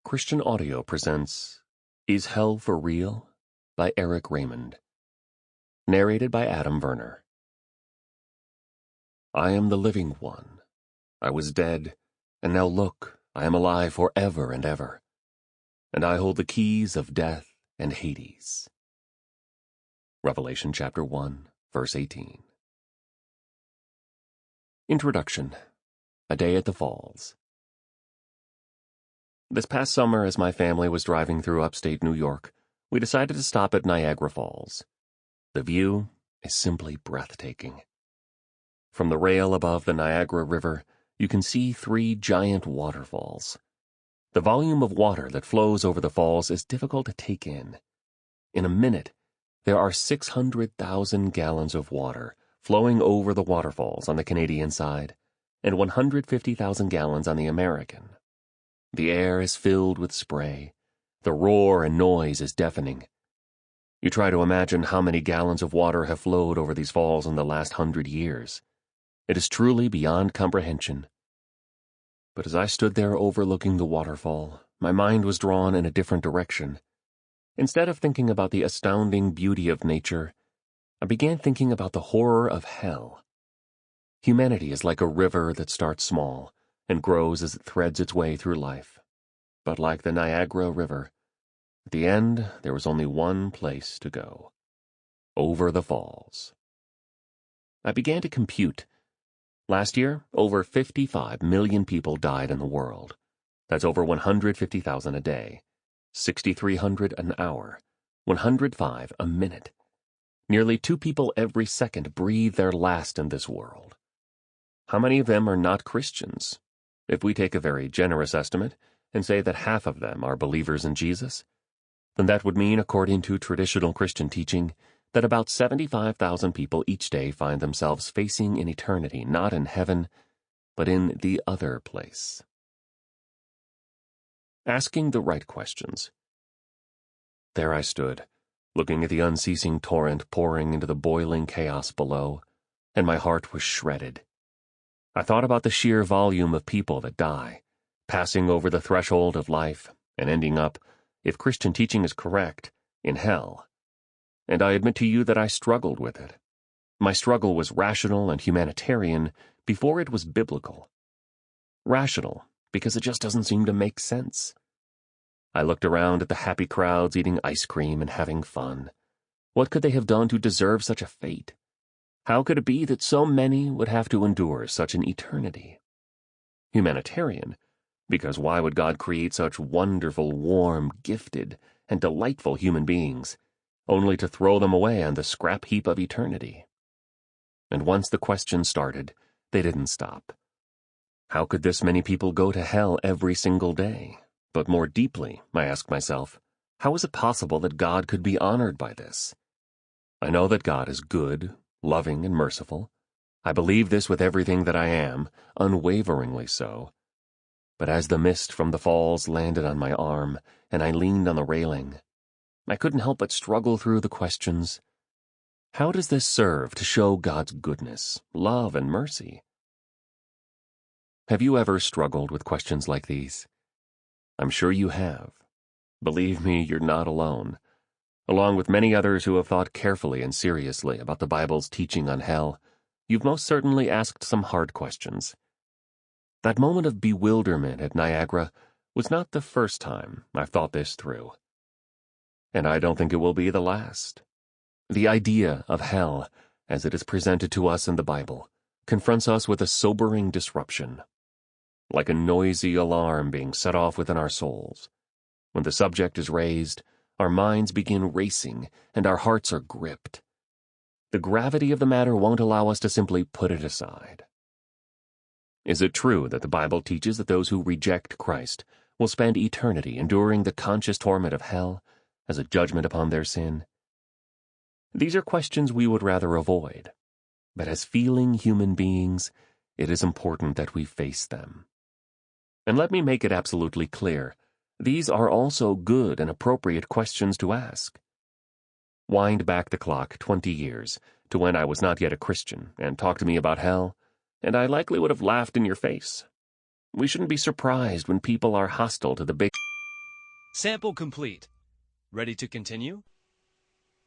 Christian Audio presents Is Hell for Real? By Erik Raymond. Narrated by Verner. I am the living one. I was dead, and now look, I am alive forever and ever. And I hold the keys of death and Hades. Revelation chapter 1, verse 18. Introduction. A Day at the Falls. This past summer, as my family was driving through upstate New York, we decided to stop at Niagara Falls. The view is simply breathtaking. From the rail above the Niagara River, you can see 3 giant waterfalls. The volume of water that flows over the falls is difficult to take in. In a minute, there are 600,000 gallons of water flowing over the waterfalls on the Canadian side, and 150,000 gallons on the American. The air is filled with spray. The roar and noise is deafening. You try to imagine how many gallons of water have flowed over these falls in the last 100 years. It is truly beyond comprehension. But as I stood there overlooking the waterfall, my mind was drawn in a different direction. Instead of thinking about the astounding beauty of nature, I began thinking about the horror of hell. Humanity is like a river that starts small and grows as it threads its way through life. But like the Niagara River, at the end there was only one place to go: over the falls. I began to compute. Last year, over 55 million people died in the world. That's over 150,000 a day, 6,300 an hour, 105 a minute. Nearly 2 people every second breathe their last in this world. How many of them are not Christians? If we take a very generous estimate and say that half of them are believers in Jesus, then that would mean, according to traditional Christian teaching, that about 75,000 people each day find themselves facing an eternity not in heaven, but in the other place. Asking the right questions. There I stood, looking at the unceasing torrent pouring into the boiling chaos below, and my heart was shredded. I thought about the sheer volume of people that die, passing over the threshold of life and ending up, if Christian teaching is correct, in hell. And I admit to you that I struggled with it. My struggle was rational and humanitarian before it was biblical. Rational, because it just doesn't seem to make sense. I looked around at the happy crowds eating ice cream and having fun. What could they have done to deserve such a fate? How could it be that so many would have to endure such an eternity? Humanitarian, because why would God create such wonderful, warm, gifted, and delightful human beings, only to throw them away on the scrap heap of eternity? And once the questions started, they didn't stop. How could this many people go to hell every single day? But more deeply, I ask myself, how is it possible that God could be honored by this? I know that God is good, loving, and merciful. I believe this with everything that I am, unwaveringly so. But as the mist from the falls landed on my arm, and I leaned on the railing, I couldn't help but struggle through the questions. How does this serve to show God's goodness, love, and mercy? Have you ever struggled with questions like these? I'm sure you have. Believe me, you're not alone. Along with many others who have thought carefully and seriously about the Bible's teaching on hell, you've most certainly asked some hard questions. That moment of bewilderment at Niagara was not the first time I've thought this through. And I don't think it will be the last. The idea of hell, as it is presented to us in the Bible, confronts us with a sobering disruption. Like a noisy alarm being set off within our souls. When the subject is raised, our minds begin racing and our hearts are gripped. The gravity of the matter won't allow us to simply put it aside. Is it true that the Bible teaches that those who reject Christ will spend eternity enduring the conscious torment of hell as a judgment upon their sin? These are questions we would rather avoid, but as feeling human beings, it is important that we face them. And let me make it absolutely clear, these are also good and appropriate questions to ask. Wind back the clock 20 years to when I was not yet a Christian and talk to me about hell, and I likely would have laughed in your face. We shouldn't be surprised when people are hostile to the big Sample complete. Ready to continue?